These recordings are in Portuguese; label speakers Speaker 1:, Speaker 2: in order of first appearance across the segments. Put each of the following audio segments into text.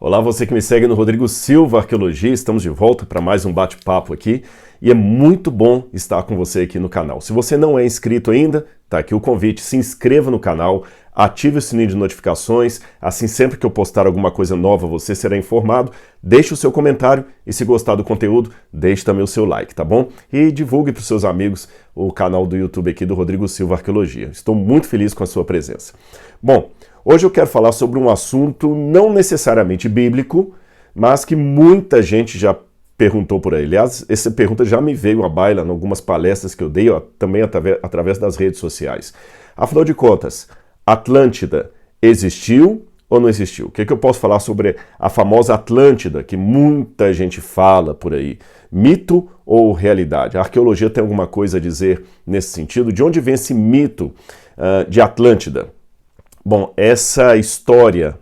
Speaker 1: Olá, você que me segue no Rodrigo Silva Arqueologia, estamos de volta para mais um bate-papo aqui e é muito bom estar com você aqui no canal. Se você não é inscrito ainda, tá aqui o convite, se inscreva no canal, ative o sininho de notificações, assim sempre que eu postar alguma coisa nova você será informado, deixe o seu comentário e se gostar do conteúdo, deixe também o seu like, tá bom? E divulgue para os seus amigos o canal do YouTube aqui do Rodrigo Silva Arqueologia. Estou muito feliz com a sua presença. Bom, hoje eu quero falar sobre um assunto não necessariamente bíblico, mas que muita gente já perguntou por aí. Aliás, essa pergunta já me veio à baila em algumas palestras que eu dei, também através das redes sociais. Afinal de contas, Atlântida existiu ou não existiu? O que eu posso falar sobre a famosa Atlântida, que muita gente fala por aí? Mito ou realidade? A arqueologia tem alguma coisa a dizer nesse sentido? De onde vem esse mito de Atlântida? Bom, essa história,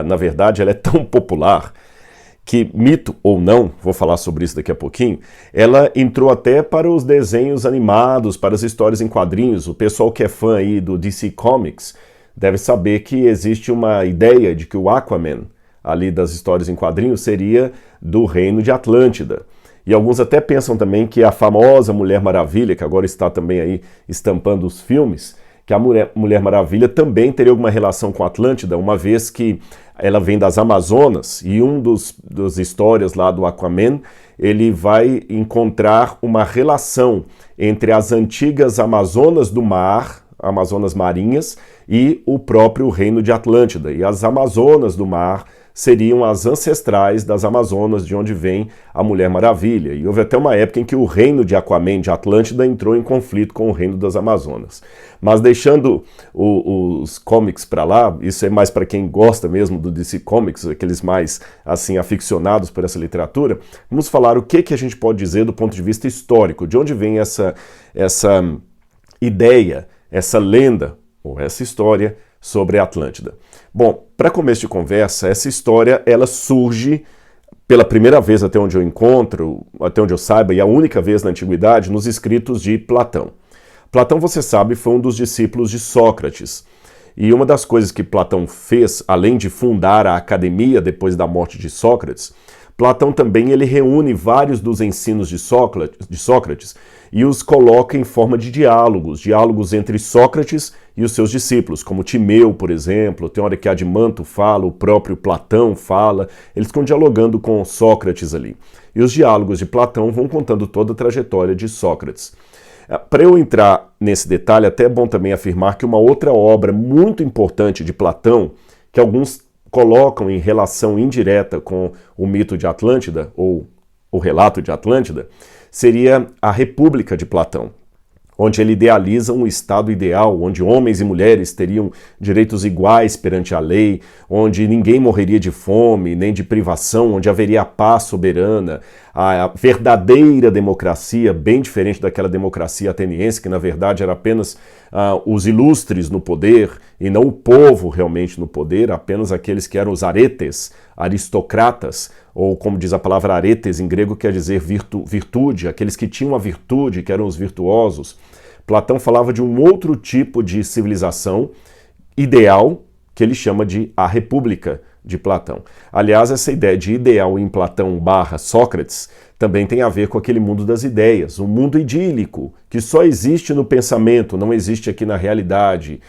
Speaker 1: na verdade, ela é tão popular que, mito ou não, vou falar sobre isso daqui a pouquinho, ela entrou até para os desenhos animados, para as histórias em quadrinhos. O pessoal que é fã aí do DC Comics deve saber que existe uma ideia de que o Aquaman, ali das histórias em quadrinhos, seria do reino de Atlântida. E alguns até pensam também que a famosa Mulher Maravilha, que agora está também aí estampando os filmes, que a Mulher Maravilha também teria alguma relação com a Atlântida, uma vez que ela vem das Amazonas, e dos histórias lá do Aquaman, ele vai encontrar uma relação entre as antigas Amazonas do mar, Amazonas marinhas, e o próprio reino de Atlântida. E as Amazonas do mar seriam as ancestrais das Amazonas, de onde vem a Mulher Maravilha. E houve até uma época em que o reino de Aquaman, de Atlântida, entrou em conflito com o reino das Amazonas. Mas deixando os comics para lá, isso é mais para quem gosta mesmo do DC Comics, aqueles mais assim aficionados por essa literatura, vamos falar o que a gente pode dizer do ponto de vista histórico, de onde vem essa ideia, essa lenda, ou essa história sobre a Atlântida. Bom, para começo de conversa, essa história ela surge pela primeira vez até onde eu encontro, até onde eu saiba, e a única vez na antiguidade, nos escritos de Platão. Platão, você sabe, foi um dos discípulos de Sócrates. E uma das coisas que Platão fez, além de fundar a academia depois da morte de Sócrates, Platão também ele reúne vários dos ensinos de Sócrates e os coloca em forma de diálogos entre Sócrates e os seus discípulos, como Timeu, por exemplo, tem hora que Adimanto fala, o próprio Platão fala, eles ficam dialogando com Sócrates ali. E os diálogos de Platão vão contando toda a trajetória de Sócrates. Para eu entrar nesse detalhe, até é bom também afirmar que uma outra obra muito importante de Platão, que alguns colocam em relação indireta com o mito de Atlântida, ou o relato de Atlântida, seria a República de Platão, onde ele idealiza um estado ideal, onde homens e mulheres teriam direitos iguais perante a lei, onde ninguém morreria de fome, nem de privação, onde haveria a paz soberana, a verdadeira democracia, bem diferente daquela democracia ateniense, que na verdade era apenas os ilustres no poder, e não o povo realmente no poder, apenas aqueles que eram os aretes, aristocratas, ou como diz a palavra aretes em grego, quer dizer virtude, aqueles que tinham a virtude, que eram os virtuosos. Platão falava de um outro tipo de civilização ideal, que ele chama de a República de Platão. Aliás, essa ideia de ideal em Platão / Sócrates também tem a ver com aquele mundo das ideias, um mundo idílico, que só existe no pensamento, não existe aqui na realidade.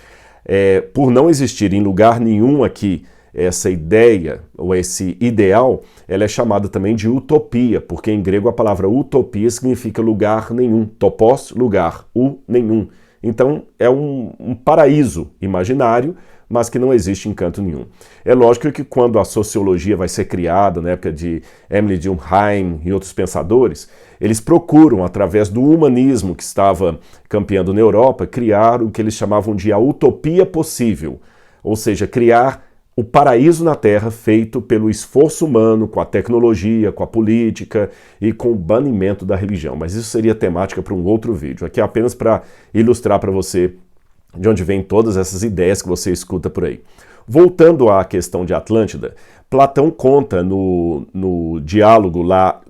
Speaker 1: Por não existir em lugar nenhum aqui essa ideia ou esse ideal, ela é chamada também de utopia, porque em grego a palavra utopia significa lugar nenhum, topos, lugar, nenhum. Então é um paraíso imaginário, mas que não existe em canto nenhum. É lógico que quando a sociologia vai ser criada, na época de Emile Durkheim e outros pensadores, eles procuram, através do humanismo que estava campeando na Europa, criar o que eles chamavam de a utopia possível, ou seja, criar o paraíso na Terra feito pelo esforço humano, com a tecnologia, com a política e com o banimento da religião. Mas isso seria temática para um outro vídeo. Aqui é apenas para ilustrar para você de onde vêm todas essas ideias que você escuta por aí. Voltando à questão de Atlântida, Platão conta no diálogo lá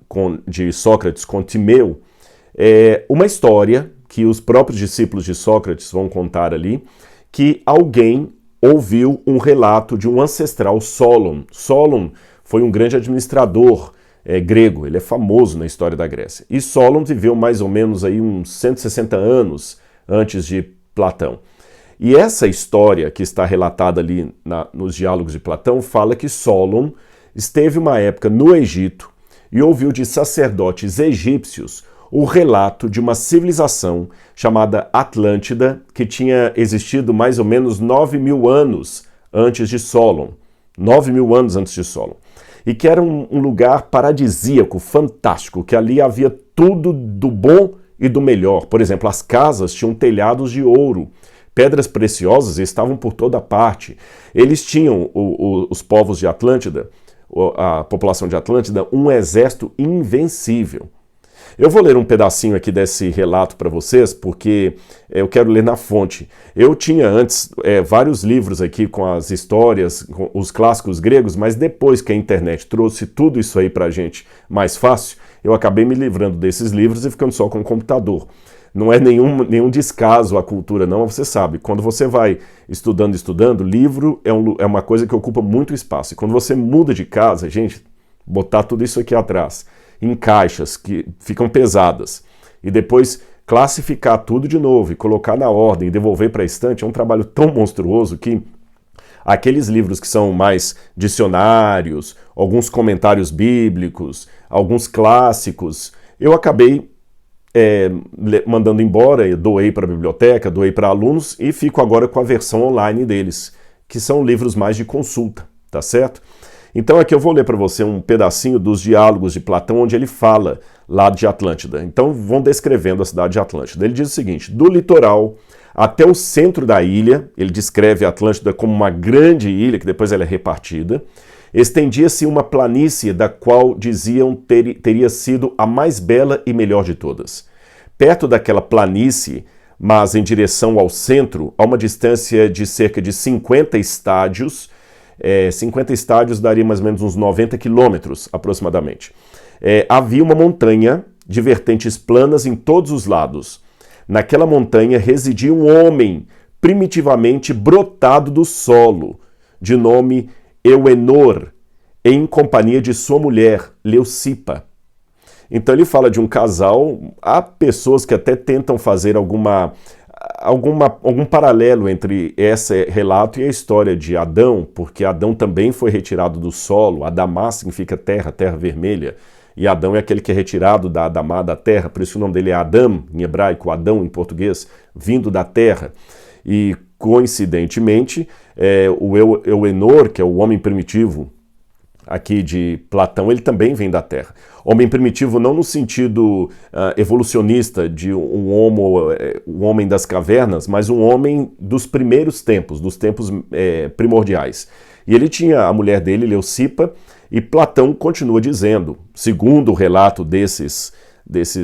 Speaker 1: de Sócrates com Timeu uma história que os próprios discípulos de Sócrates vão contar ali, que alguém ouviu um relato de um ancestral, Solon. Solon foi um grande administrador grego, ele é famoso na história da Grécia. E Solon viveu mais ou menos aí uns 160 anos antes de Platão. E essa história que está relatada ali nos diálogos de Platão fala que Solon esteve uma época no Egito e ouviu de sacerdotes egípcios o relato de uma civilização chamada Atlântida, que tinha existido mais ou menos 9.000 anos antes de Solon. 9.000 anos antes de Solon. E que era um lugar paradisíaco, fantástico, que ali havia tudo do bom e do melhor. Por exemplo, as casas tinham telhados de ouro, pedras preciosas estavam por toda parte. Eles tinham, os povos de Atlântida, a população de Atlântida, um exército invencível. Eu vou ler um pedacinho aqui desse relato para vocês, porque eu quero ler na fonte. Eu tinha antes vários livros aqui com as histórias, com os clássicos gregos, mas depois que a internet trouxe tudo isso aí para a gente mais fácil, eu acabei me livrando desses livros e ficando só com o computador. Não é nenhum descaso à cultura, não, você sabe. Quando você vai estudando, livro é uma coisa que ocupa muito espaço. E quando você muda de casa, gente, botar tudo isso aqui atrás, em caixas que ficam pesadas, e depois classificar tudo de novo e colocar na ordem e devolver para a estante é um trabalho tão monstruoso que aqueles livros que são mais dicionários, alguns comentários bíblicos, alguns clássicos, eu acabei mandando embora, eu doei para a biblioteca, doei para alunos e fico agora com a versão online deles, que são livros mais de consulta, tá certo? Então aqui eu vou ler para você um pedacinho dos diálogos de Platão, onde ele fala lá de Atlântida. Então vão descrevendo a cidade de Atlântida. Ele diz o seguinte: do litoral até o centro da ilha, ele descreve a Atlântida como uma grande ilha, que depois ela é repartida, estendia-se uma planície da qual diziam teria sido a mais bela e melhor de todas. Perto daquela planície, mas em direção ao centro, a uma distância de cerca de 50 estádios, 50 estádios daria mais ou menos uns 90 quilômetros aproximadamente. Havia uma montanha de vertentes planas em todos os lados. Naquela montanha residia um homem primitivamente brotado do solo, de nome Euenor, em companhia de sua mulher, Leucipa. Então ele fala de um casal. Há pessoas que até tentam fazer algum paralelo entre esse relato e a história de Adão, porque Adão também foi retirado do solo. Adamá significa terra, terra vermelha, e Adão é aquele que é retirado da Adamá, da terra, por isso o nome dele é Adam, em hebraico, Adão em português, vindo da terra. E coincidentemente, o Euenor, que é o homem primitivo aqui de Platão, ele também vem da Terra. Homem primitivo não no sentido evolucionista de um homem das cavernas, mas um homem dos primeiros tempos, dos tempos primordiais. E ele tinha a mulher dele, Leucipa, e Platão continua dizendo, segundo o relato desses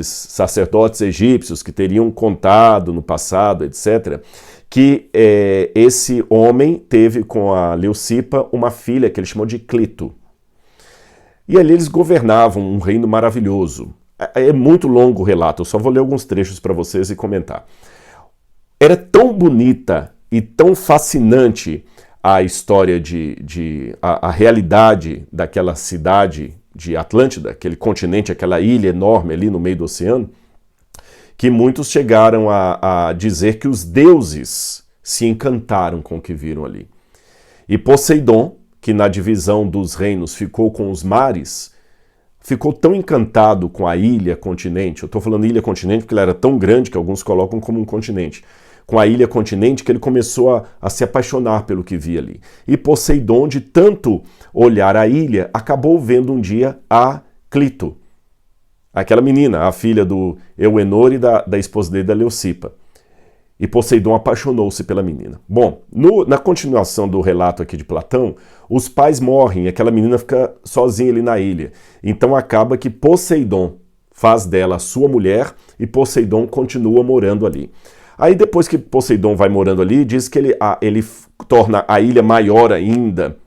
Speaker 1: sacerdotes egípcios que teriam contado no passado, etc., que esse homem teve com a Leucipa uma filha que ele chamou de Clito. E ali eles governavam um reino maravilhoso. É muito longo o relato, eu só vou ler alguns trechos para vocês e comentar. Era tão bonita e tão fascinante a história a realidade daquela cidade de Atlântida, aquele continente, aquela ilha enorme ali no meio do oceano, que muitos chegaram a dizer que os deuses se encantaram com o que viram ali. E Poseidon, que na divisão dos reinos ficou com os mares, ficou tão encantado com a ilha-continente, eu estou falando ilha-continente porque ela era tão grande que alguns colocam como um continente, com a ilha-continente que ele começou a se apaixonar pelo que via ali. E Poseidon, de tanto olhar a ilha, acabou vendo um dia a Clito, aquela menina, a filha do Euenor e da esposa dele, da Leucipa. E Poseidon apaixonou-se pela menina. Bom, na continuação do relato aqui de Platão, os pais morrem e aquela menina fica sozinha ali na ilha. Então acaba que Poseidon faz dela a sua mulher e Poseidon continua morando ali. Aí depois que Poseidon vai morando ali, diz que ele torna a ilha maior ainda,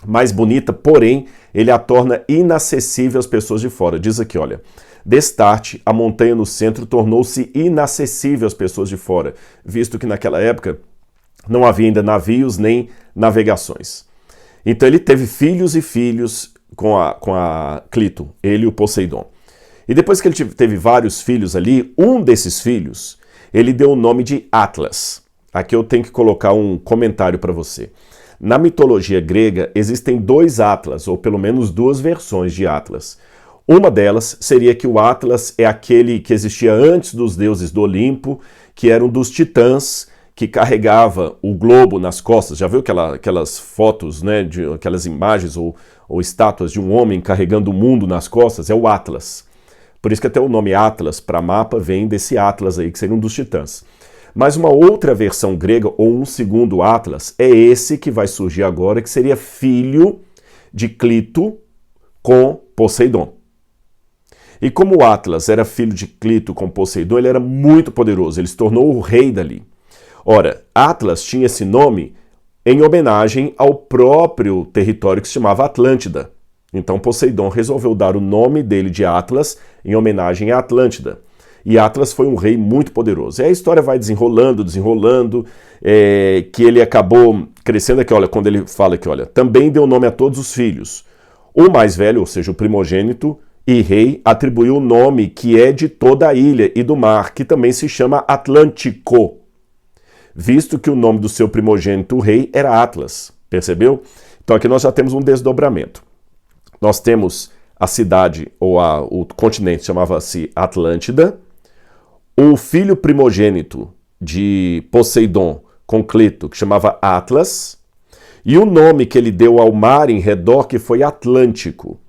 Speaker 1: mais bonita, porém ele a torna inacessível às pessoas de fora. Diz aqui, olha... Destarte, a montanha no centro tornou-se inacessível às pessoas de fora, visto que naquela época não havia ainda navios nem navegações. Então ele teve filhos e filhos com a Clito, ele e o Poseidon. E depois que ele teve vários filhos ali, um desses filhos, ele deu o nome de Atlas. Aqui eu tenho que colocar um comentário para você. Na mitologia grega existem dois Atlas, ou pelo menos duas versões de Atlas. Uma delas seria que o Atlas é aquele que existia antes dos deuses do Olimpo, que era um dos titãs que carregava o globo nas costas. Já viu aquelas fotos, né, aquelas imagens ou estátuas de um homem carregando o mundo nas costas? É o Atlas. Por isso que até o nome Atlas para mapa vem desse Atlas aí, que seria um dos titãs. Mas uma outra versão grega, ou um segundo Atlas, é esse que vai surgir agora, que seria filho de Clito com Poseidon. E como o Atlas era filho de Clito com Poseidon, ele era muito poderoso, ele se tornou o rei dali. Ora, Atlas tinha esse nome em homenagem ao próprio território que se chamava Atlântida. Então Poseidon resolveu dar o nome dele de Atlas em homenagem a Atlântida. E Atlas foi um rei muito poderoso. E a história vai desenrolando, que ele acabou crescendo aqui, olha, quando ele fala aqui, olha, também deu nome a todos os filhos. O mais velho, ou seja, o primogênito e rei, atribuiu o nome que é de toda a ilha e do mar, que também se chama Atlântico, visto que o nome do seu primogênito, o rei, era Atlas. Percebeu? Então aqui nós já temos um desdobramento. Nós temos a cidade, ou o continente, chamava-se Atlântida. O filho primogênito de Poseidon com Clito, que chamava Atlas, e o nome que ele deu ao mar em redor, que foi Atlântico.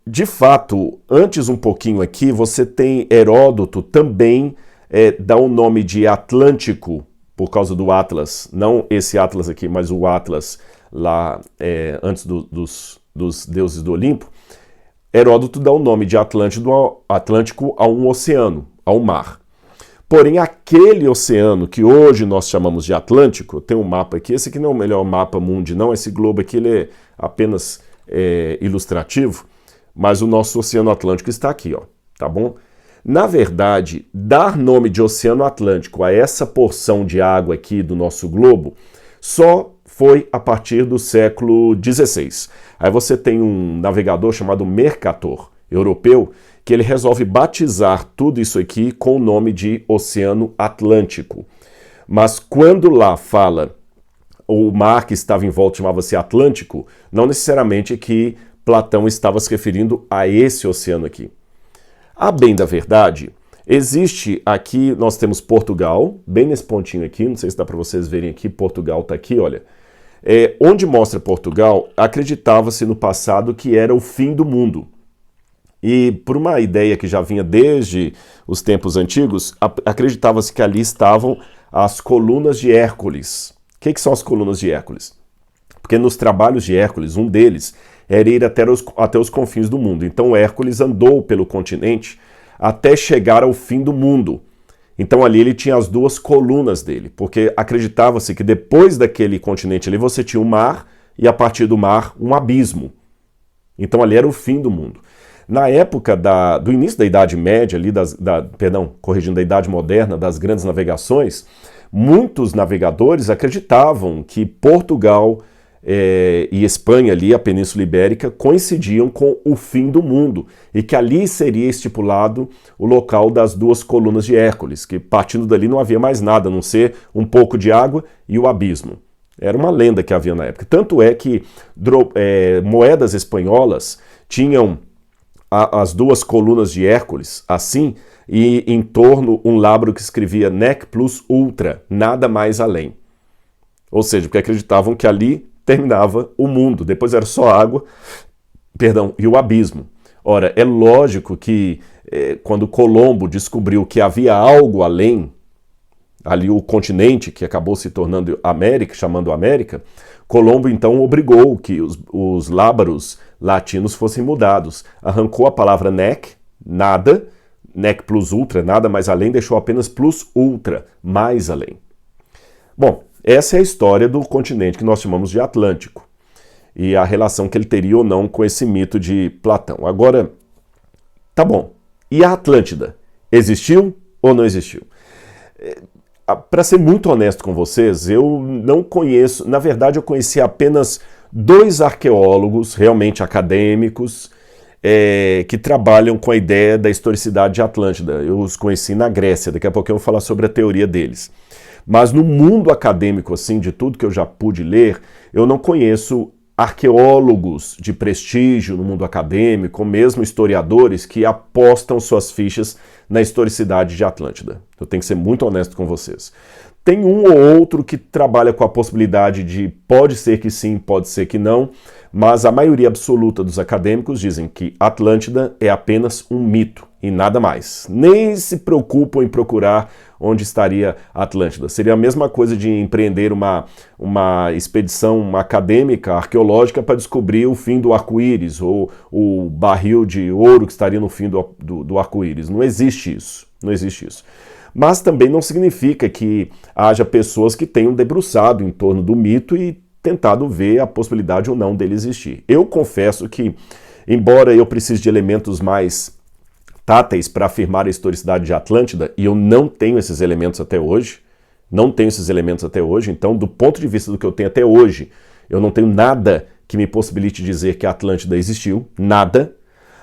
Speaker 1: De fato, antes um pouquinho aqui, você tem Heródoto também dá o nome de Atlântico, por causa do Atlas, não esse Atlas aqui, mas o Atlas lá antes dos deuses do Olimpo. Heródoto dá o nome de Atlântico a um oceano, a um mar. Porém, aquele oceano que hoje nós chamamos de Atlântico, tem um mapa aqui, esse aqui não é o melhor mapa mundi, não, esse globo aqui ele é apenas ilustrativo, mas o nosso Oceano Atlântico está aqui, ó, tá bom? Na verdade, dar nome de Oceano Atlântico a essa porção de água aqui do nosso globo só foi a partir do século XVI. Aí você tem um navegador chamado Mercator, europeu, que ele resolve batizar tudo isso aqui com o nome de Oceano Atlântico. Mas quando lá fala o mar que estava em volta chamava-se Atlântico, não necessariamente que Platão estava se referindo a esse oceano aqui. A bem da verdade, existe aqui, nós temos Portugal, bem nesse pontinho aqui, não sei se dá para vocês verem aqui, Portugal está aqui, olha. Onde mostra Portugal, acreditava-se no passado que era o fim do mundo. E por uma ideia que já vinha desde os tempos antigos, acreditava-se que ali estavam as colunas de Hércules. O que são as colunas de Hércules? Porque nos trabalhos de Hércules, um deles era ir até os confins do mundo. Então Hércules andou pelo continente até chegar ao fim do mundo. Então ali ele tinha as duas colunas dele, porque acreditava-se que depois daquele continente ali você tinha o mar e a partir do mar um abismo. Então ali era o fim do mundo. Na época do início da Idade Média, ali da Idade Moderna, das grandes navegações, muitos navegadores acreditavam que Portugal e Espanha, ali, a Península Ibérica, coincidiam com o fim do mundo e que ali seria estipulado o local das duas colunas de Hércules, que partindo dali não havia mais nada, a não ser um pouco de água e o abismo. Era uma lenda que havia na época. Tanto é que moedas espanholas tinham as duas colunas de Hércules, assim, e em torno um lábaro que escrevia Nec plus ultra, nada mais além. Ou seja, porque acreditavam que ali terminava o mundo, depois era só água, e o abismo. Ora, é lógico que quando Colombo descobriu que havia algo além, ali o continente que acabou se tornando América, chamando América, Colombo então obrigou que os lábaros latinos fossem mudados. Arrancou a palavra nec, nada, nec plus ultra, nada mais além, deixou apenas plus ultra, mais além. Bom, essa é a história do continente que nós chamamos de Atlântico e a relação que ele teria ou não com esse mito de Platão. Agora, tá bom, e a Atlântida? Existiu ou não existiu? Para ser muito honesto com vocês, eu não conheço, na verdade eu conheci apenas 2 arqueólogos realmente acadêmicos que trabalham com a ideia da historicidade de Atlântida. Eu os conheci na Grécia, daqui a pouco eu vou falar sobre a teoria deles. Mas no mundo acadêmico, assim, de tudo que eu já pude ler, eu não conheço arqueólogos de prestígio no mundo acadêmico, ou mesmo historiadores que apostam suas fichas na historicidade de Atlântida. Eu tenho que ser muito honesto com vocês. Tem um ou outro que trabalha com a possibilidade de pode ser que sim, pode ser que não, mas a maioria absoluta dos acadêmicos dizem que Atlântida é apenas um mito e nada mais. Nem se preocupam em procurar onde estaria Atlântida. Seria a mesma coisa de empreender uma expedição acadêmica, arqueológica, para descobrir o fim do arco-íris ou o barril de ouro que estaria no fim do arco-íris. Não existe isso. Não existe isso. Mas também não significa que haja pessoas que tenham debruçado em torno do mito e tentado ver a possibilidade ou não dele existir. Eu confesso que, embora eu precise de elementos mais táteis para afirmar a historicidade de Atlântida, e eu não tenho esses elementos até hoje, então, do ponto de vista do que eu tenho até hoje, eu não tenho nada que me possibilite dizer que a Atlântida existiu, nada,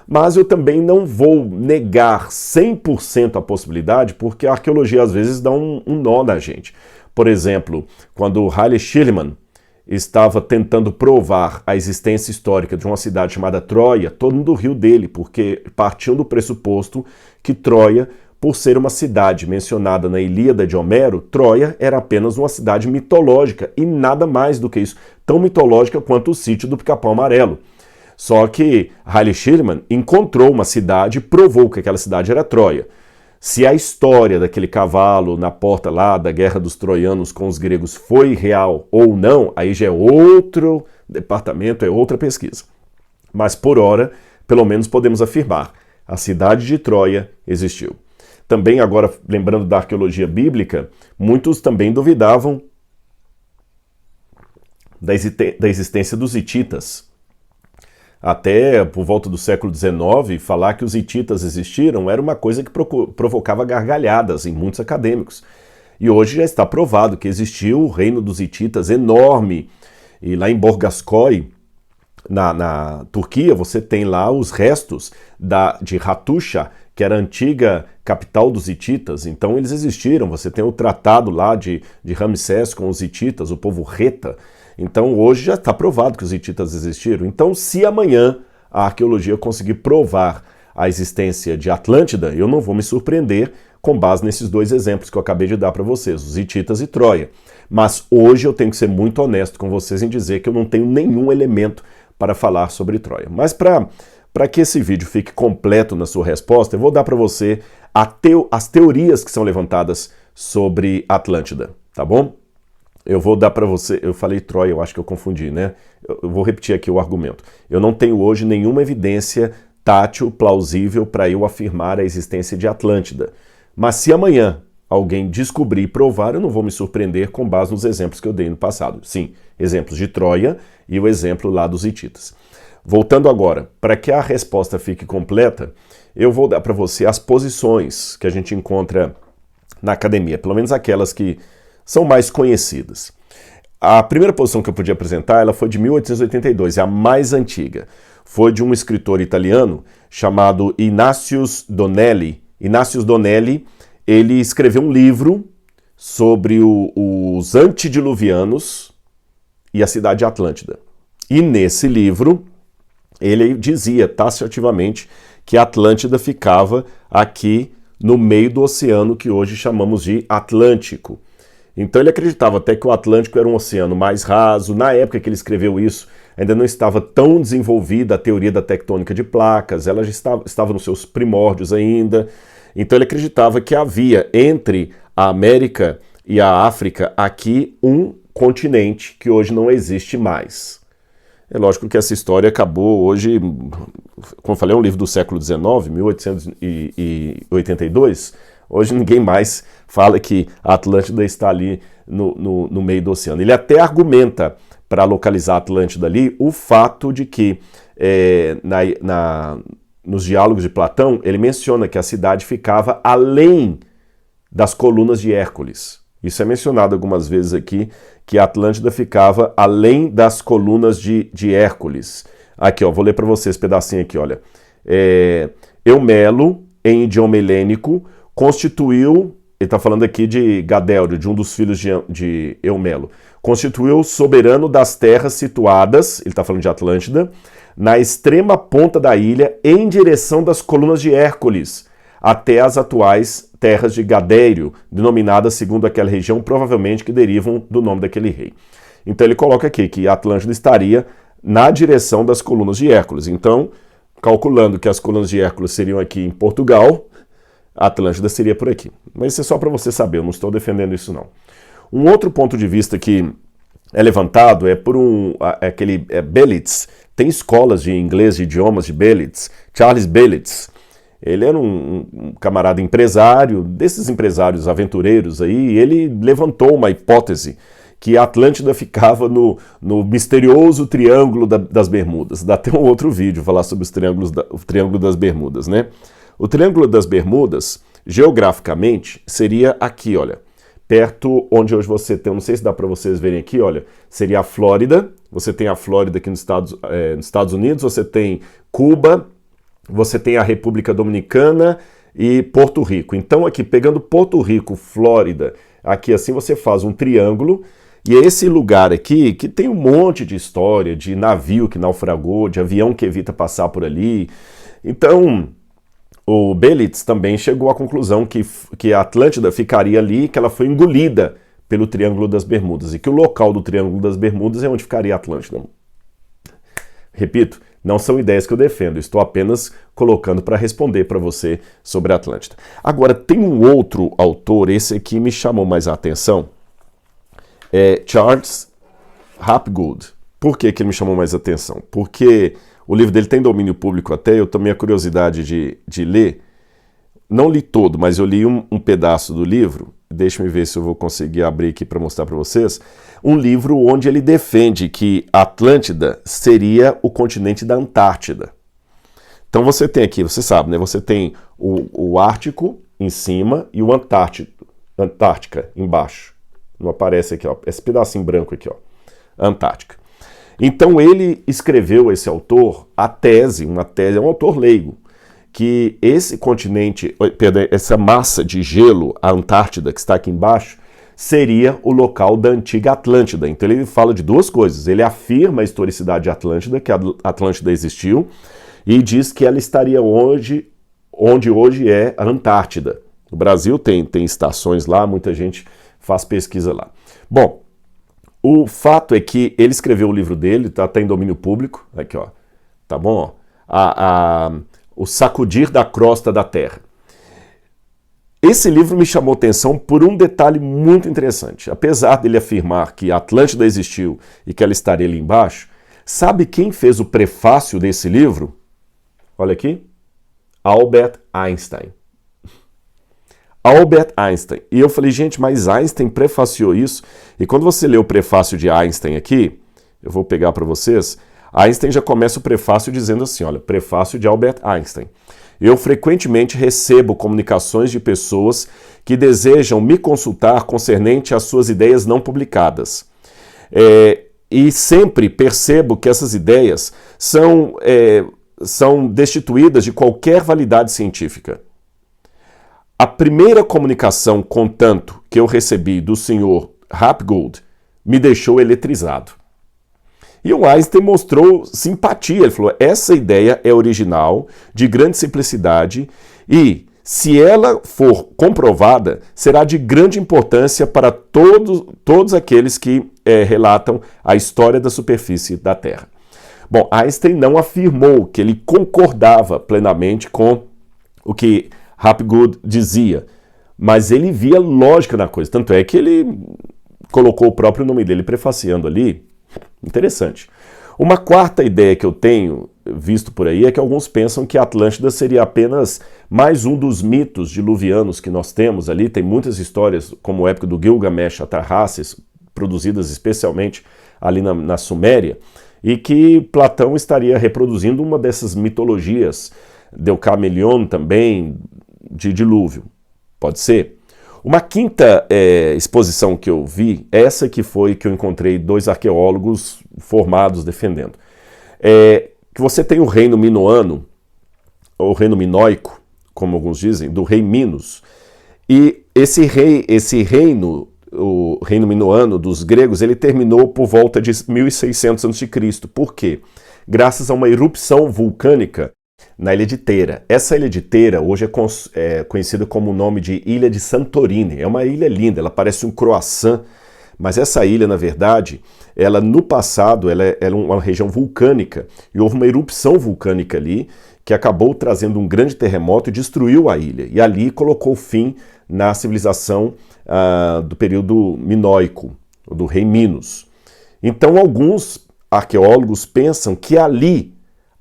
Speaker 1: mas eu também não vou negar 100% a possibilidade, porque a arqueologia às vezes dá um nó na gente. Por exemplo, quando Haile Schillermann estava tentando provar a existência histórica de uma cidade chamada Troia, todo mundo riu dele, porque partiam do pressuposto que Troia, por ser uma cidade mencionada na Ilíada de Homero, Troia era apenas uma cidade mitológica e nada mais do que isso, tão mitológica quanto o sítio do Pica-Pau Amarelo. Só que Haile Schillermann encontrou uma cidade e provou que aquela cidade era Troia. Se a história daquele cavalo na porta lá da Guerra dos Troianos com os gregos foi real ou não, aí já é outro departamento, é outra pesquisa. Mas por hora, pelo menos podemos afirmar, a cidade de Troia existiu. Também agora, lembrando da arqueologia bíblica, muitos também duvidavam da existência dos hititas. Até por volta do século XIX, falar que os hititas existiram era uma coisa que provocava gargalhadas em muitos acadêmicos. E hoje já está provado que existiu o reino dos hititas enorme. E lá em Borgaskoy, na Turquia, você tem lá os restos de Hattusha, que era a antiga capital dos hititas. Então eles existiram. Você tem o tratado lá de Ramsés com os hititas, o povo Reta. Então hoje já está provado que os hititas existiram. Então se amanhã a arqueologia conseguir provar a existência de Atlântida, eu não vou me surpreender com base nesses 2 exemplos que eu acabei de dar para vocês, os hititas e Troia. Mas hoje eu tenho que ser muito honesto com vocês em dizer que eu não tenho nenhum elemento para falar sobre Troia. Mas para que esse vídeo fique completo na sua resposta, eu vou dar para você as teorias que são levantadas sobre Atlântida, tá bom? Eu vou dar para você, eu falei Troia, eu acho que eu confundi, né? Eu vou repetir aqui o argumento. Eu não tenho hoje nenhuma evidência tátil, plausível, para eu afirmar a existência de Atlântida. Mas se amanhã alguém descobrir e provar, eu não vou me surpreender com base nos exemplos que eu dei no passado. Sim, exemplos de Troia e o exemplo lá dos hititas. Voltando agora, para que a resposta fique completa, eu vou dar para você as posições que a gente encontra na academia, pelo menos aquelas que são mais conhecidas. A primeira posição que eu podia apresentar, ela foi de 1882, é a mais antiga. Foi de um escritor italiano chamado Ignatius Donelli. Ignatius Donelli, ele escreveu um livro sobre os antediluvianos e a cidade de Atlântida. E nesse livro, ele dizia taxativamente que a Atlântida ficava aqui no meio do oceano que hoje chamamos de Atlântico. Então ele acreditava até que o Atlântico era um oceano mais raso. Na época que ele escreveu isso, ainda não estava tão desenvolvida a teoria da tectônica de placas, ela já estava nos seus primórdios ainda. Então ele acreditava que havia entre a América e a África aqui um continente que hoje não existe mais. É lógico que essa história acabou hoje, como eu falei, é um livro do século XIX, 1882, hoje ninguém mais fala que a Atlântida está ali no meio do oceano. Ele até argumenta, para localizar a Atlântida ali, o fato de que nos diálogos de Platão, ele menciona que a cidade ficava além das colunas de Hércules. Isso é mencionado algumas vezes aqui, que a Atlântida ficava além das colunas de Hércules. Aqui, ó, vou ler para vocês esse pedacinho aqui, olha. Eumelo, em idioma helênico, constituiu, ele está falando aqui de Gadélio, de um dos filhos de Eumelo, constituiu soberano das terras situadas, ele está falando de Atlântida, na extrema ponta da ilha, em direção das colunas de Hércules, até as atuais terras de Gadério, denominadas segundo aquela região, provavelmente que derivam do nome daquele rei. Então ele coloca aqui que a Atlântida estaria na direção das colunas de Hércules. Então, calculando que as colunas de Hércules seriam aqui em Portugal, a Atlântida seria por aqui. Mas isso é só para você saber, eu não estou defendendo isso não. Um outro ponto de vista que é levantado é por aquele Belitz. Tem escolas de inglês, de idiomas de Belitz. Charles Belitz. Ele era um camarada empresário, desses empresários aventureiros aí, e ele levantou uma hipótese que a Atlântida ficava no misterioso Triângulo das Bermudas. Dá até um outro vídeo falar sobre o Triângulo das Bermudas, né? O Triângulo das Bermudas, geograficamente, seria aqui, olha, perto onde hoje você tem, não sei se dá para vocês verem aqui, olha, seria a Flórida, você tem a Flórida aqui nos Estados Unidos, você tem Cuba, você tem a República Dominicana e Porto Rico. Então aqui, pegando Porto Rico, Flórida, aqui assim você faz um triângulo, e é esse lugar aqui que tem um monte de história, de navio que naufragou, de avião que evita passar por ali. Então, o Belitz também chegou à conclusão que a Atlântida ficaria ali, que ela foi engolida pelo Triângulo das Bermudas, e que o local do Triângulo das Bermudas é onde ficaria a Atlântida. Repito, não são ideias que eu defendo, estou apenas colocando para responder para você sobre a Atlântida. Agora, tem um outro autor, esse aqui me chamou mais a atenção, é Charles Hapgood. Por que ele me chamou mais a atenção? Porque o livro dele tem domínio público até, eu tomei a curiosidade de ler. Não li todo, mas eu li um pedaço do livro. Deixa-me ver se eu vou conseguir abrir aqui para mostrar para vocês. Um livro onde ele defende que a Atlântida seria o continente da Antártida. Então você tem aqui, você sabe, né? Você tem o Ártico em cima e o Antártica embaixo. Não aparece aqui, ó. Esse pedacinho branco aqui, ó. Antártica. Então ele escreveu, esse autor, é um autor leigo, que esse continente, perdão, essa massa de gelo, a Antártida, que está aqui embaixo, seria o local da antiga Atlântida. Então ele fala de duas coisas. Ele afirma a historicidade de Atlântida, que a Atlântida existiu, e diz que ela estaria onde hoje é a Antártida. O Brasil tem estações lá, muita gente faz pesquisa lá. Bom, o fato é que ele escreveu o livro dele, tá em domínio público, aqui ó, tá bom? O Sacudir da Crosta da Terra. Esse livro me chamou atenção por um detalhe muito interessante. Apesar dele afirmar que a Atlântida existiu e que ela estaria ali embaixo, sabe quem fez o prefácio desse livro? Olha aqui, Albert Einstein. Albert Einstein. E eu falei, gente, mas Einstein prefaciou isso? E quando você lê o prefácio de Einstein aqui, eu vou pegar para vocês, Einstein já começa o prefácio dizendo assim, olha, prefácio de Albert Einstein. Eu frequentemente recebo comunicações de pessoas que desejam me consultar concernente às suas ideias não publicadas. E sempre percebo que essas ideias são destituídas de qualquer validade científica. A primeira comunicação, contanto, que eu recebi do senhor Hapgood me deixou eletrizado. E o Einstein mostrou simpatia, ele falou, essa ideia é original, de grande simplicidade e, se ela for comprovada, será de grande importância para todos aqueles que relatam a história da superfície da Terra. Bom, Einstein não afirmou que ele concordava plenamente com o que Hapgood dizia, mas ele via lógica na coisa, tanto é que ele colocou o próprio nome dele prefaciando ali. Interessante. Uma quarta ideia que eu tenho visto por aí é que alguns pensam que a Atlântida seria apenas mais um dos mitos diluvianos que nós temos ali. Tem muitas histórias, como o épico do Gilgamesh, Atarhasis, produzidas especialmente ali na Suméria, e que Platão estaria reproduzindo uma dessas mitologias, Deucamelion também, de dilúvio. Pode ser. Uma quinta exposição que eu vi, essa que foi que eu encontrei 2 arqueólogos formados defendendo, que você tem o reino minoano, ou reino minoico, como alguns dizem, do rei Minos, e esse reino, o reino minoano dos gregos, ele terminou por volta de 1600 a.C. Por quê? Graças a uma erupção vulcânica na ilha de Teira. Essa ilha de Teira hoje é conhecida como o nome de Ilha de Santorini. É uma ilha linda, ela parece um croissant, mas essa ilha, na verdade, ela no passado ela era uma região vulcânica e houve uma erupção vulcânica ali que acabou trazendo um grande terremoto e destruiu a ilha. E ali colocou fim na civilização do período minoico, do rei Minos. Então alguns arqueólogos pensam que ali,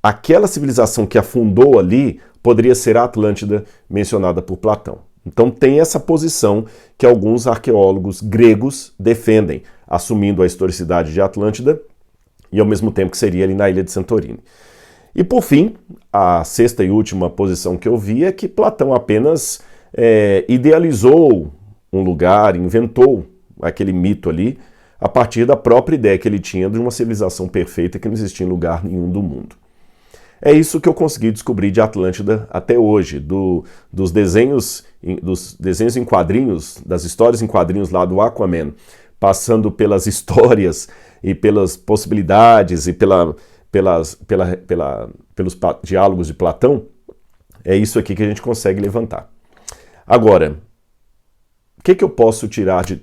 Speaker 1: aquela civilização que afundou ali, poderia ser a Atlântida mencionada por Platão. Então tem essa posição que alguns arqueólogos gregos defendem, assumindo a historicidade de Atlântida e ao mesmo tempo que seria ali na ilha de Santorini. E por fim, a sexta e última posição que eu vi é que Platão apenas idealizou um lugar, inventou aquele mito ali, a partir da própria ideia que ele tinha de uma civilização perfeita que não existia em lugar nenhum do mundo. É isso que eu consegui descobrir de Atlântida até hoje, dos desenhos em quadrinhos, das histórias em quadrinhos lá do Aquaman, passando pelas histórias e pelas possibilidades e pelos diálogos de Platão. É isso aqui que a gente consegue levantar. Agora, o que eu posso tirar de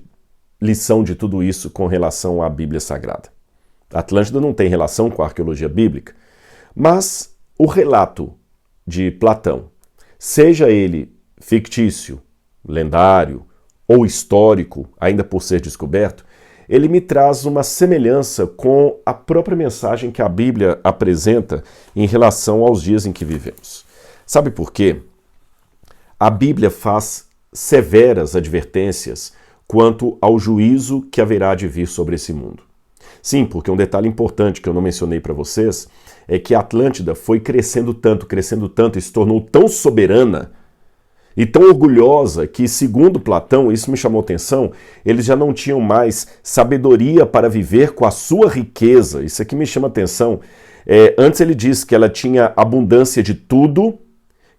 Speaker 1: lição de tudo isso com relação à Bíblia Sagrada? A Atlântida não tem relação com a arqueologia bíblica, mas o relato de Platão, seja ele fictício, lendário ou histórico, ainda por ser descoberto, ele me traz uma semelhança com a própria mensagem que a Bíblia apresenta em relação aos dias em que vivemos. Sabe por quê? A Bíblia faz severas advertências quanto ao juízo que haverá de vir sobre esse mundo. Sim, porque um detalhe importante que eu não mencionei para vocês é que a Atlântida foi crescendo tanto e se tornou tão soberana e tão orgulhosa que, segundo Platão, isso me chamou atenção, eles já não tinham mais sabedoria para viver com a sua riqueza. Isso aqui me chama atenção. Antes ele diz que ela tinha abundância de tudo,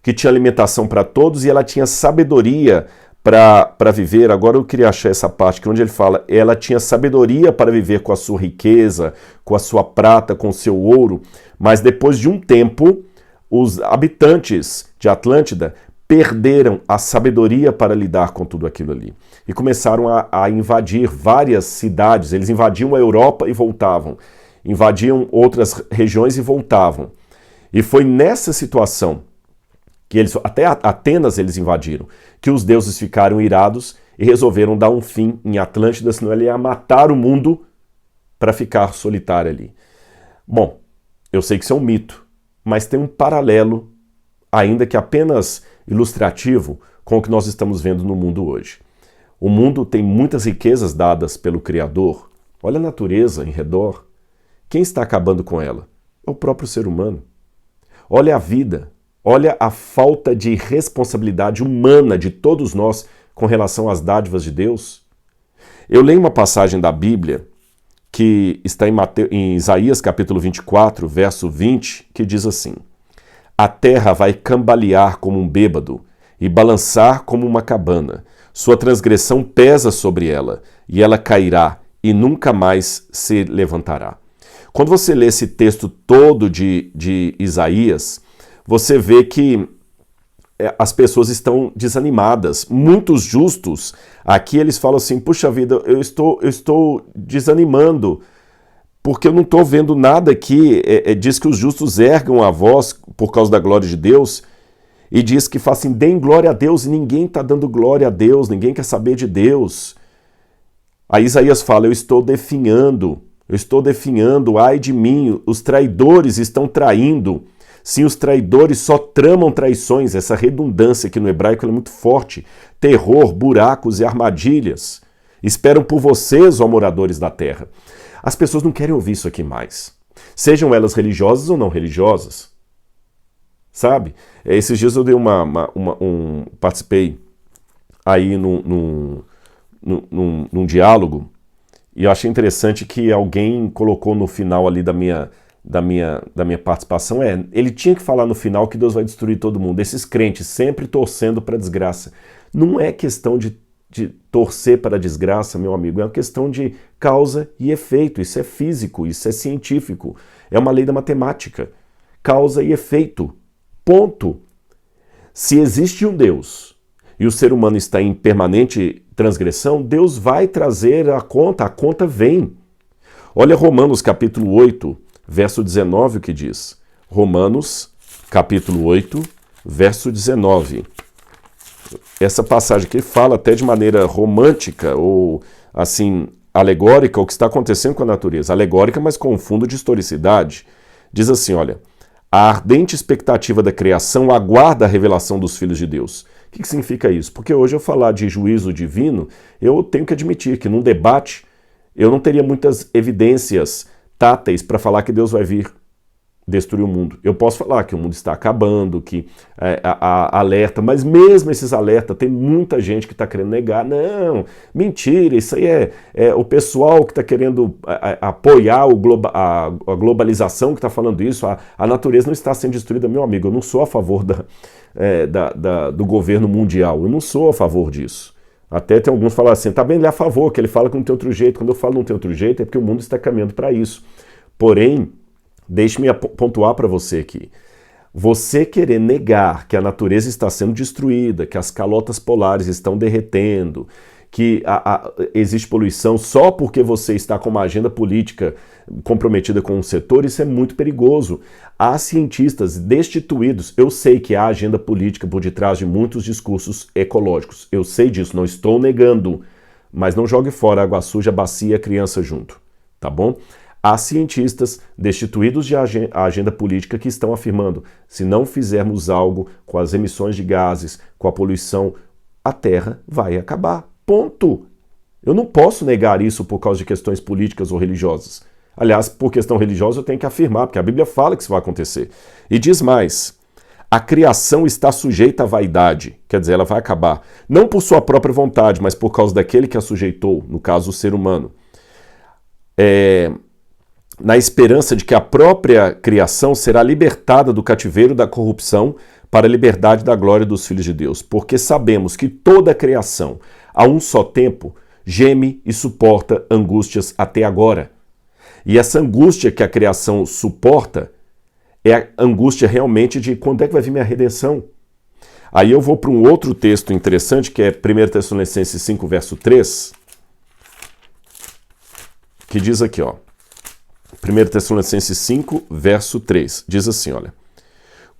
Speaker 1: que tinha alimentação para todos e ela tinha sabedoria para viver. Agora eu queria achar essa parte que onde ele fala, ela tinha sabedoria para viver com a sua riqueza, com a sua prata, com o seu ouro, mas depois de um tempo, os habitantes de Atlântida perderam a sabedoria para lidar com tudo aquilo ali. E começaram a invadir várias cidades, eles invadiam a Europa e voltavam, invadiam outras regiões e voltavam. E foi nessa situação que eles, até Atenas eles invadiram, que os deuses ficaram irados e resolveram dar um fim em Atlântida, senão ele ia matar o mundo para ficar solitário ali. Bom, eu sei que isso é um mito, mas tem um paralelo, ainda que apenas ilustrativo, com o que nós estamos vendo no mundo hoje. O mundo tem muitas riquezas dadas pelo Criador. Olha a natureza em redor. Quem está acabando com ela? É o próprio ser humano. Olha a vida. Olha a falta de responsabilidade humana de todos nós com relação às dádivas de Deus. Eu leio uma passagem da Bíblia que está em Isaías capítulo 24, verso 20, que diz assim: a terra vai cambalear como um bêbado e balançar como uma cabana. Sua transgressão pesa sobre ela e ela cairá e nunca mais se levantará. Quando você lê esse texto todo de Isaías, você vê que as pessoas estão desanimadas. Muitos justos, aqui eles falam assim, puxa vida, eu estou desanimando, porque eu não estou vendo nada aqui. Diz que os justos ergam a voz por causa da glória de Deus, e diz que fala assim, deem glória a Deus, e ninguém está dando glória a Deus, ninguém quer saber de Deus. Aí Isaías fala, eu estou definhando, ai de mim, os traidores estão traindo. Sim, os traidores só tramam traições, essa redundância que no hebraico é muito forte, terror, buracos e armadilhas. Esperam por vocês, ó moradores da terra. As pessoas não querem ouvir isso aqui mais. Sejam elas religiosas ou não religiosas. Sabe? Esses dias eu dei participei aí num diálogo, e eu achei interessante que alguém colocou no final ali da minha participação, ele tinha que falar no final que Deus vai destruir todo mundo. Esses crentes sempre torcendo para a desgraça. Não é questão de torcer para a desgraça, meu amigo, é uma questão de causa e efeito. Isso é físico, isso é científico, é uma lei da matemática. Causa e efeito. Ponto. Se existe um Deus e o ser humano está em permanente transgressão, Deus vai trazer a conta vem. Olha Romanos capítulo 8, verso 19, o que diz. Romanos capítulo 8, verso 19. Essa passagem aqui fala até de maneira romântica ou assim alegórica o que está acontecendo com a natureza. Alegórica, mas com um fundo de historicidade. Diz assim, olha, a ardente expectativa da criação aguarda a revelação dos filhos de Deus. O que significa isso? Porque hoje eu falar de juízo divino, eu tenho que admitir que num debate eu não teria muitas evidências táteis para falar que Deus vai vir destruir o mundo. Eu posso falar que o mundo está acabando, que alerta, mas mesmo esses alertas, tem muita gente que está querendo negar. Não, mentira, isso aí é o pessoal que está querendo apoiar a globalização que está falando isso. A natureza não está sendo destruída, meu amigo. Eu não sou a favor do governo mundial, eu não sou a favor disso. Até tem alguns que falam assim, tá bem, ele é a favor, que ele fala que não tem outro jeito. Quando eu falo não tem outro jeito, é porque o mundo está caminhando para isso. Porém, deixe-me pontuar para você aqui. Você querer negar que a natureza está sendo destruída, que as calotas polares estão derretendo, que existe poluição só porque você está com uma agenda política comprometida com um setor, isso é muito perigoso. Há cientistas destituídos. Eu sei que há agenda política por detrás de muitos discursos ecológicos. Eu sei disso, não estou negando. Mas não jogue fora a água suja, bacia e a criança junto. Tá bom? Há cientistas destituídos de agenda política que estão afirmando: se não fizermos algo com as emissões de gases, com a poluição, a Terra vai acabar. Ponto. Eu não posso negar isso por causa de questões políticas ou religiosas. Aliás, por questão religiosa eu tenho que afirmar, porque a Bíblia fala que isso vai acontecer. E diz mais: a criação está sujeita à vaidade, quer dizer, ela vai acabar. Não por sua própria vontade, mas por causa daquele que a sujeitou, no caso o ser humano. Na esperança de que a própria criação será libertada do cativeiro da corrupção para a liberdade da glória dos filhos de Deus. Porque sabemos que toda a criação, a um só tempo, geme e suporta angústias até agora. E essa angústia que a criação suporta é a angústia realmente de quando é que vai vir minha redenção. Aí eu vou para um outro texto interessante, que é 1 Tessalonicenses 5, verso 3, que diz aqui, ó. 1 Tessalonicenses 5, verso 3, diz assim, olha: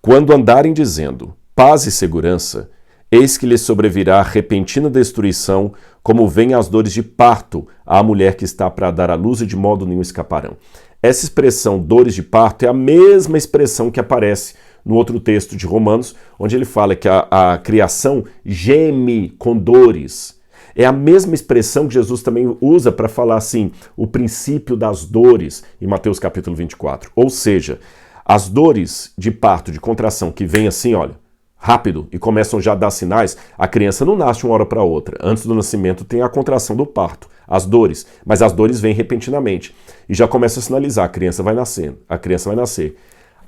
Speaker 1: quando andarem dizendo paz e segurança, eis que lhes sobrevirá repentina destruição, como vem as dores de parto à mulher que está para dar à luz e de modo nenhum escaparão. Essa expressão dores de parto é a mesma expressão que aparece no outro texto de Romanos, onde ele fala que a criação geme com dores. É a mesma expressão que Jesus também usa para falar assim, o princípio das dores, em Mateus capítulo 24. Ou seja, as dores de parto, de contração, que vêm assim, olha, rápido, e começam já a dar sinais, a criança não nasce uma hora para outra. Antes do nascimento tem a contração do parto, as dores, mas as dores vêm repentinamente. E já começa a sinalizar, a criança vai nascendo, a criança vai nascer.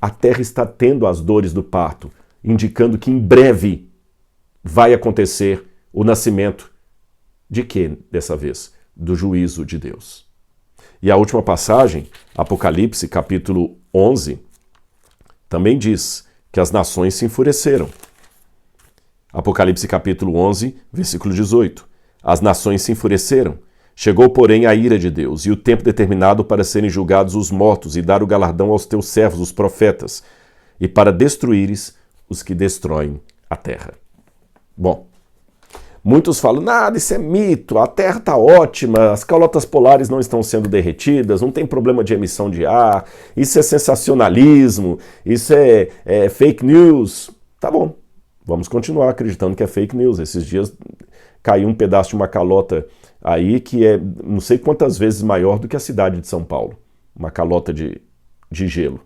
Speaker 1: A terra está tendo as dores do parto, indicando que em breve vai acontecer o nascimento. De quê, dessa vez? Do juízo de Deus. E a última passagem, Apocalipse, capítulo 11, também diz que as nações se enfureceram. Apocalipse, capítulo 11, versículo 18. As nações se enfureceram. Chegou, porém, a ira de Deus, e o tempo determinado para serem julgados os mortos, e dar o galardão aos teus servos, os profetas, e para destruíres os que destroem a terra. Bom, muitos falam, nada, isso é mito, a Terra está ótima, as calotas polares não estão sendo derretidas, não tem problema de emissão de ar, isso é sensacionalismo, isso é fake news. Tá bom, vamos continuar acreditando que é fake news. Esses dias caiu um pedaço de uma calota aí que é não sei quantas vezes maior do que a cidade de São Paulo, uma calota de gelo.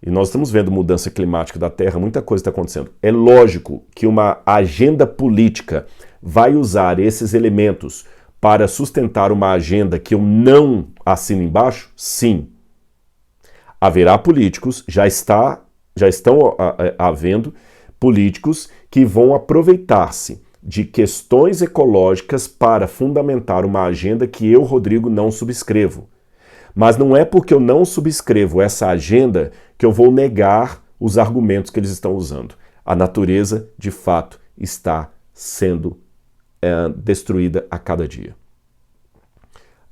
Speaker 1: e nós estamos vendo mudança climática da Terra, muita coisa está acontecendo. É lógico que uma agenda política vai usar esses elementos para sustentar uma agenda que eu não assino embaixo? Sim. Haverá políticos, já estão havendo políticos que vão aproveitar-se de questões ecológicas para fundamentar uma agenda que eu, Rodrigo, não subscrevo. Mas não é porque eu não subscrevo essa agenda que eu vou negar os argumentos que eles estão usando. A natureza, de fato, está sendo destruída a cada dia.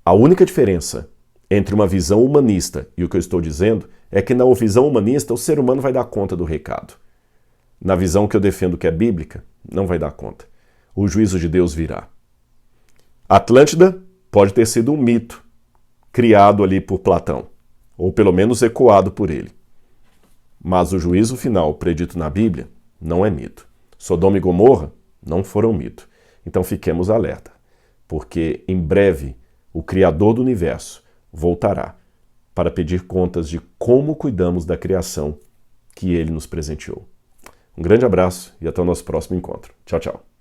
Speaker 1: A única diferença entre uma visão humanista e o que eu estou dizendo é que na visão humanista o ser humano vai dar conta do recado. Na visão que eu defendo que é bíblica, não vai dar conta. O juízo de Deus virá. Atlântida pode ter sido um mito criado ali por Platão, ou pelo menos ecoado por ele. Mas o juízo final predito na Bíblia não é mito. Sodoma e Gomorra não foram mito. Então fiquemos alerta, porque em breve o Criador do Universo voltará para pedir contas de como cuidamos da criação que ele nos presenteou. Um grande abraço e até o nosso próximo encontro. Tchau, tchau.